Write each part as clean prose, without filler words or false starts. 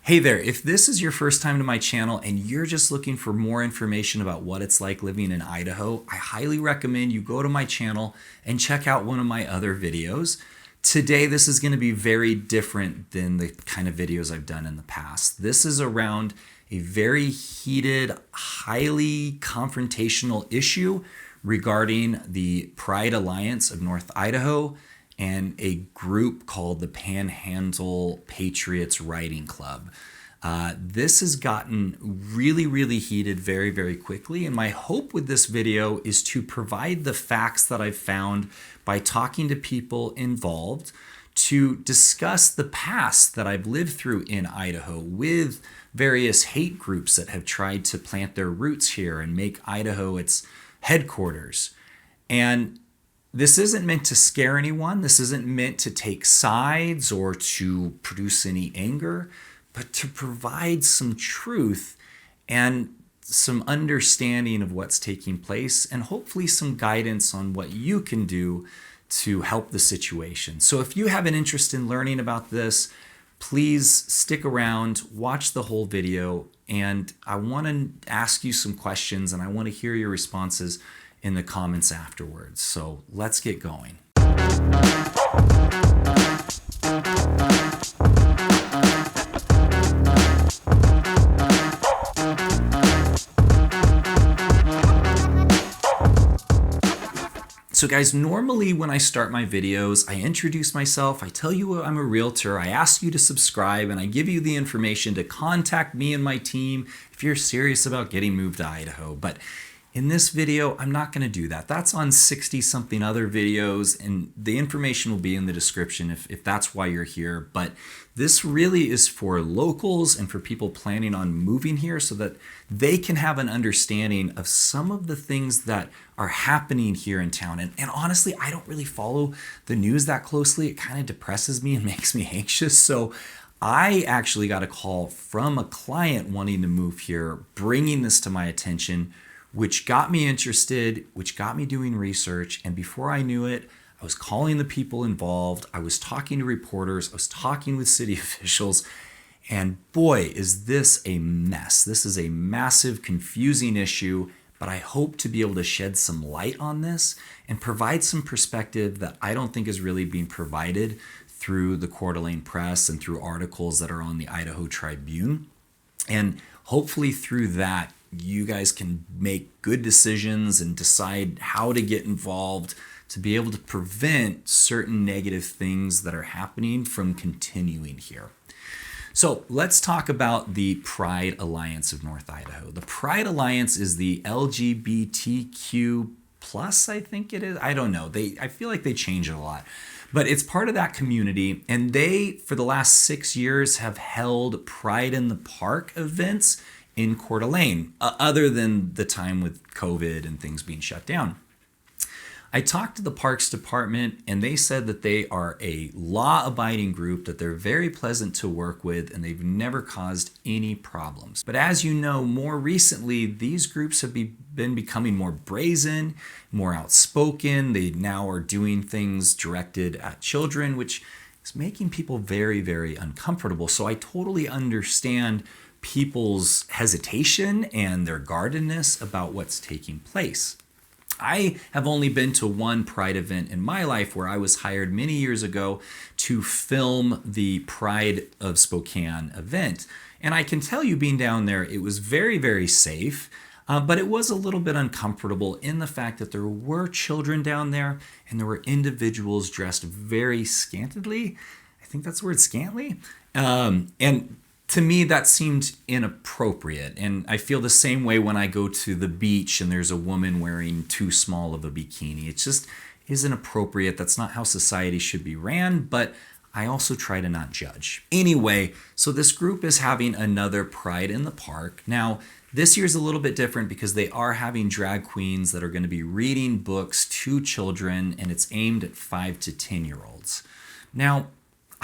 Hey there, if this is your first time to my channel and you're just looking for more information about what it's like living in Idaho, I highly recommend you go to my channel and check out one of my other videos. Today, this is going to be very different than the kind of videos I've done in the past. This is around a very heated, highly confrontational issue regarding the Pride Alliance of North Idaho and a group called the Panhandle Patriots Riding Club. This has gotten really heated very quickly, and my hope with this video is to provide the facts that I've found by talking to people involved to discuss the past that I've lived through in Idaho with various hate groups that have tried to plant their roots here and make Idaho its headquarters. And this isn't meant to scare anyone. This isn't meant to take sides or to produce any anger, but to provide some truth and some understanding of what's taking place and hopefully some guidance on what you can do to help the situation. So if you have an interest in learning about this, please stick around, watch the whole video, and I want to ask you some questions and I want to hear your responses in the comments afterwards. So let's get going. So guys, normally when I start my videos, I introduce myself, I tell you I'm a realtor, I ask you to subscribe, and I give you the information to contact me and my team if you're serious about getting moved to Idaho. But in this video, I'm not going to do that. That's on 60 something other videos, and the information will be in the description if that's why you're here. But this really is for locals and for people planning on moving here so that they can have an understanding of some of the things that are happening here in town. And honestly, I don't really follow the news that closely. It kind of depresses me and makes me anxious. So I actually got a call from a client wanting to move here, bringing this to my attention, which got me interested, which got me doing research. And before I knew it, I was calling the people involved. I was talking to reporters. I was talking with city officials. And boy, is this a mess. This is a massive, confusing issue, but I hope to be able to shed some light on this and provide some perspective that I don't think is really being provided through the Coeur d'Alene Press and through articles that are on the Idaho Tribune. And hopefully through that, you guys can make good decisions and decide how to get involved to be able to prevent certain negative things that are happening from continuing here. So let's talk about the Pride Alliance of North Idaho. The Pride Alliance is the LGBTQ plus, I think it is. I don't know. I feel like they change it a lot. But it's part of that community, and they, for the last 6 years, have held Pride in the Park events in Coeur d'Alene, other than the time with COVID and things being shut down. I talked to the Parks Department and they said that they are a law-abiding group, that they're very pleasant to work with, and they've never caused any problems. But as you know, more recently, these groups have been becoming more brazen, more outspoken. They now are doing things directed at children, which is making people very uncomfortable. So I totally understand people's hesitation and their guardedness about what's taking place. I have only been to one Pride event in my life where I was hired many years ago to film the Pride of Spokane event. And I can tell you, being down there, it was very safe, but it was a little bit uncomfortable in the fact that there were children down there and there were individuals dressed very scantily. I think that's the word, scantily. And to me, that seemed inappropriate. And I feel the same way when I go to the beach and there's a woman wearing too small of a bikini. It just isn't appropriate. That's not how society should be ran, but I also try to not judge. Anyway, so this group is having another Pride in the Park. Now, this year's a little bit different because they are having drag queens that are going to be reading books to children, and it's aimed at 5 to 10-year-olds. Now,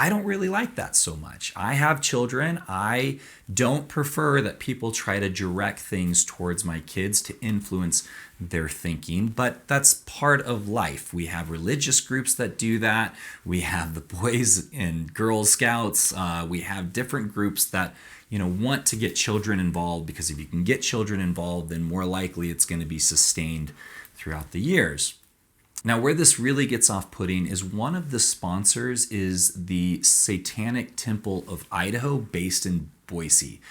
I don't really like that so much. I have children. I don't prefer that people try to direct things towards my kids to influence their thinking, but that's part of life. We have religious groups that do that. We have the Boys and Girl Scouts. We have different groups that want to get children involved, because if you can get children involved, then more likely it's going to be sustained throughout the years. Now, where this really gets off-putting is one of the sponsors is the Satanic Temple of Idaho, based in Boise.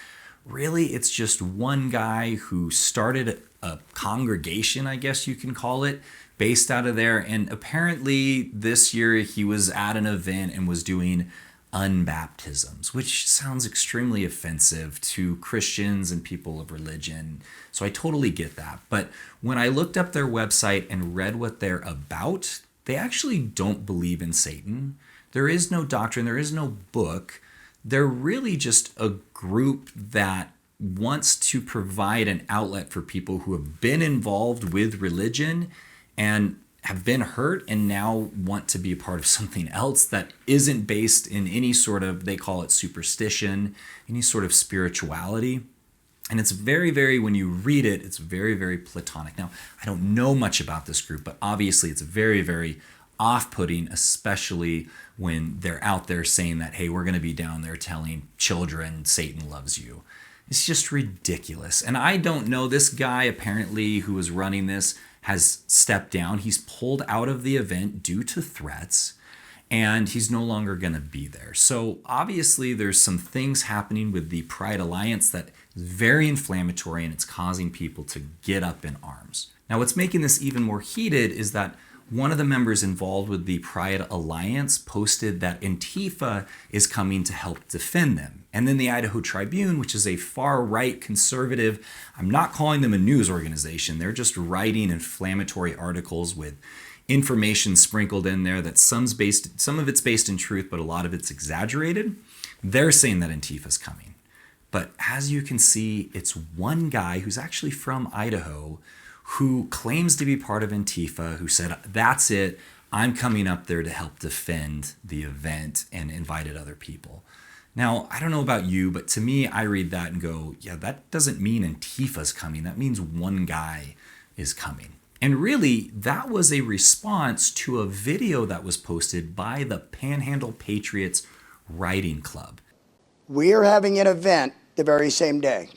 Really, it's just one guy who started a congregation, I guess you can call it, based out of there. And apparently this year he was at an event and was doing unbaptisms, which sounds extremely offensive to Christians and people of religion. So I totally get that. But when I looked up their website and read what they're about, they actually don't believe in Satan. There is no doctrine, there is no book. They're really just a group that wants to provide an outlet for people who have been involved with religion and have been hurt and now want to be a part of something else that isn't based in any sort of, they call it superstition, any sort of spirituality. And it's very, very, when you read it, it's very, very platonic. Now, I don't know much about this group, but obviously it's very, very off-putting, especially when they're out there saying that, hey, we're going to be down there telling children Satan loves you. It's just ridiculous. And I don't know, this guy apparently who was running this has stepped down. He's pulled out of the event due to threats, and he's no longer going to be there. So obviously there's some things happening with the Pride Alliance that is very inflammatory, and it's causing people to get up in arms. Now, what's making this even more heated is that one of the members involved with the Pride Alliance posted that Antifa is coming to help defend them. And then the Idaho Tribune, which is a far-right conservative, I'm not calling them a news organization, they're just writing inflammatory articles with information sprinkled in there that some of it's based in truth, but a lot of it's exaggerated. They're saying that Antifa's coming. But as you can see, it's one guy who's actually from Idaho who claims to be part of Antifa, who said, that's it, I'm coming up there to help defend the event, and invited other people. Now, I don't know about you, but to me, I read that and go, yeah, that doesn't mean Antifa's coming. That means one guy is coming. And really, that was a response to a video that was posted by the Panhandle Patriots Writing Club. We are having an event the very same day.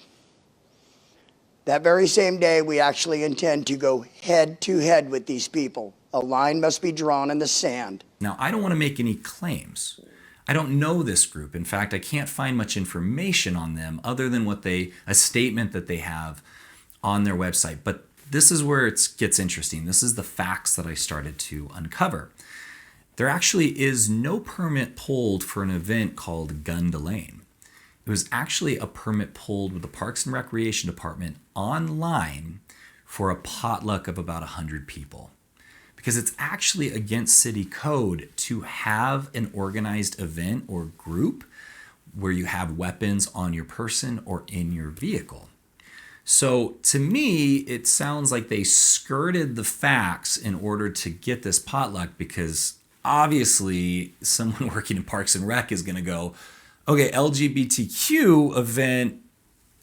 That very same day, we actually intend to go head to head with these people. A line must be drawn in the sand. Now, I don't want to make any claims. I don't know this group. In fact, I can't find much information on them other than a statement that they have on their website. But this is where it gets interesting. This is the facts that I started to uncover. There actually is no permit pulled for an event called Gun to Lane. It was actually a permit pulled with the Parks and Recreation Department online for a potluck of about 100 people. Because it's actually against city code to have an organized event or group where you have weapons on your person or in your vehicle. So to me, it sounds like they skirted the facts in order to get this potluck, because obviously someone working in Parks and Rec is going to go, okay, LGBTQ event,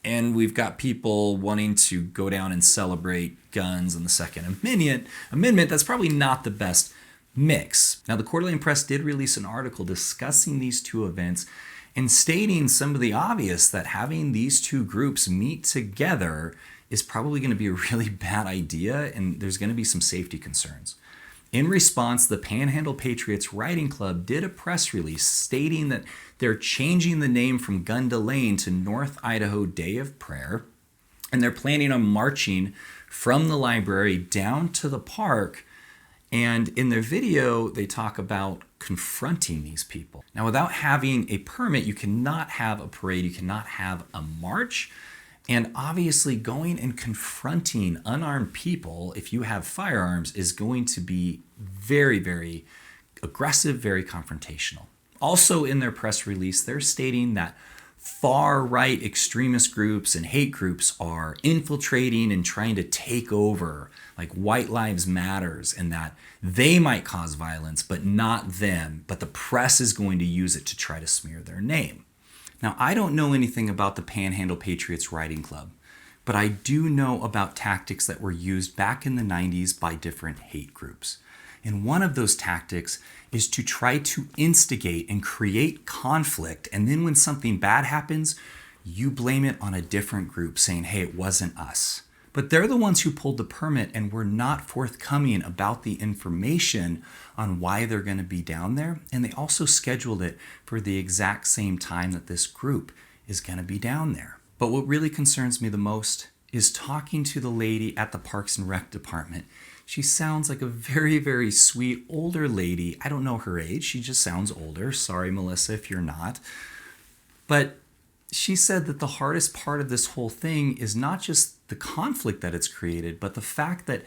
and we've got people wanting to go down and celebrate guns and the Second Amendment. That's probably not the best mix. Now, the Coeur d'Alene Press did release an article discussing these two events and stating some of the obvious, that having these two groups meet together is probably going to be a really bad idea, and there's going to be some safety concerns. In response, the Panhandle Patriots Writing Club did a press release stating that they're changing the name from Gun to Lane to North Idaho Day of Prayer, and they're planning on marching from the library down to the park. And in their video, they talk about confronting these people. Now, without having a permit, you cannot have a parade, you cannot have a march. And obviously going and confronting unarmed people, if you have firearms, is going to be very, very aggressive, very confrontational. Also in their press release, they're stating that far-right extremist groups and hate groups are infiltrating and trying to take over, like White Lives Matters, and that they might cause violence, but not them. But the press is going to use it to try to smear their name. Now, I don't know anything about the Panhandle Patriots Writing Club, but I do know about tactics that were used back in the 90s by different hate groups. And one of those tactics is to try to instigate and create conflict. And then when something bad happens, you blame it on a different group, saying, hey, it wasn't us. But they're the ones who pulled the permit and were not forthcoming about the information on why they're going to be down there. And they also scheduled it for the exact same time that this group is going to be down there. But what really concerns me the most is talking to the lady at the Parks and Rec department. She sounds like a very, very sweet older lady. I don't know her age. She just sounds older. Sorry, Melissa, if you're not. But she said that the hardest part of this whole thing is not just the conflict that it's created, but the fact that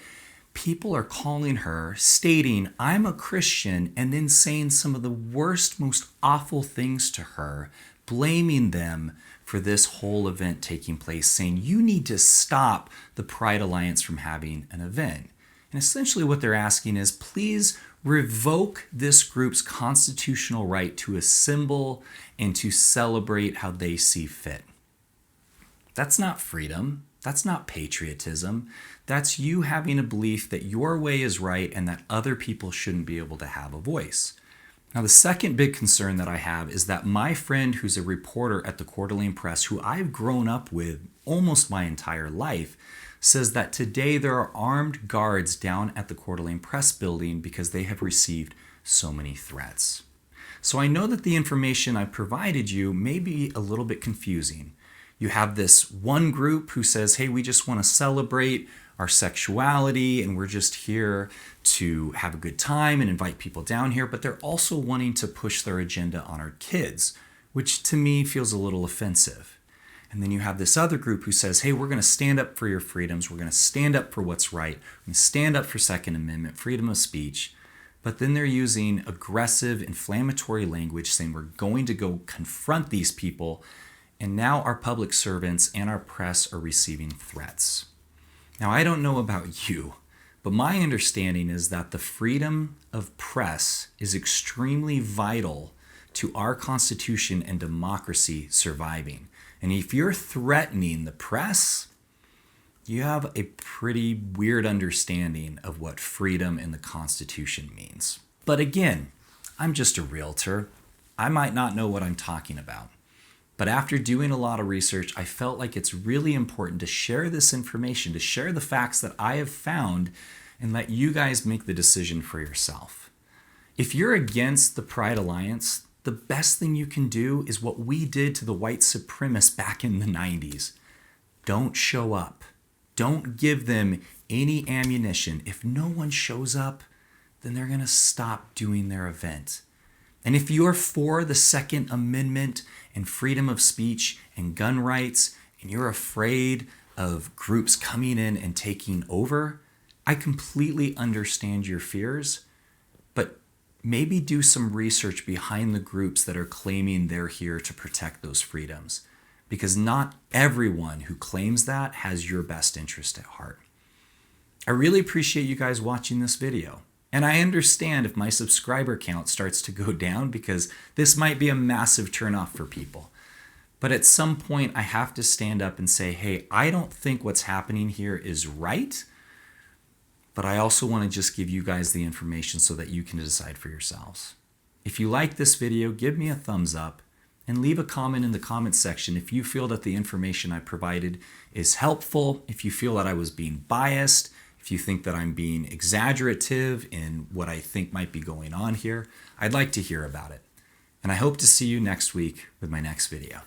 people are calling her, stating, I'm a Christian, and then saying some of the worst, most awful things to her, blaming them for this whole event taking place, saying you need to stop the Pride Alliance from having an event. And essentially what they're asking is, please revoke this group's constitutional right to assemble and to celebrate how they see fit. That's not freedom. That's not patriotism. That's you having a belief that your way is right and that other people shouldn't be able to have a voice. Now, the second big concern that I have is that my friend who's a reporter at the Coeur d'Alene Press, who I've grown up with almost my entire life, says that today there are armed guards down at the Coeur d'Alene Press building because they have received so many threats. So I know that the information I provided you may be a little bit confusing. You have this one group who says, hey, we just want to celebrate our sexuality and we're just here to have a good time and invite people down here, but they're also wanting to push their agenda on our kids, which to me feels a little offensive. And then you have this other group who says, hey, we're going to stand up for your freedoms. We're going to stand up for what's right. We're going to stand up for Second Amendment, freedom of speech. But then they're using aggressive, inflammatory language saying we're going to go confront these people. And now our public servants and our press are receiving threats. Now, I don't know about you, but my understanding is that the freedom of press is extremely vital to our Constitution and democracy surviving. And if you're threatening the press, you have a pretty weird understanding of what freedom in the Constitution means. But again, I'm just a realtor. I might not know what I'm talking about. But after doing a lot of research, I felt like it's really important to share this information, to share the facts that I have found, and let you guys make the decision for yourself. If you're against the Pride Alliance, the best thing you can do is what we did to the white supremacists back in the 90s. Don't show up. Don't give them any ammunition. If no one shows up, then they're going to stop doing their event. And if you're for the Second Amendment and freedom of speech and gun rights, and you're afraid of groups coming in and taking over, I completely understand your fears, but maybe do some research behind the groups that are claiming they're here to protect those freedoms, because not everyone who claims that has your best interest at heart. I really appreciate you guys watching this video. And I understand if my subscriber count starts to go down because this might be a massive turnoff for people. But at some point, I have to stand up and say, hey, I don't think what's happening here is right, but I also want to just give you guys the information so that you can decide for yourselves. If you like this video, give me a thumbs up and leave a comment in the comment section if you feel that the information I provided is helpful, if you feel that I was being biased, if you think that I'm being exaggerative in what I think might be going on here. I'd like to hear about it. And I hope to see you next week with my next video.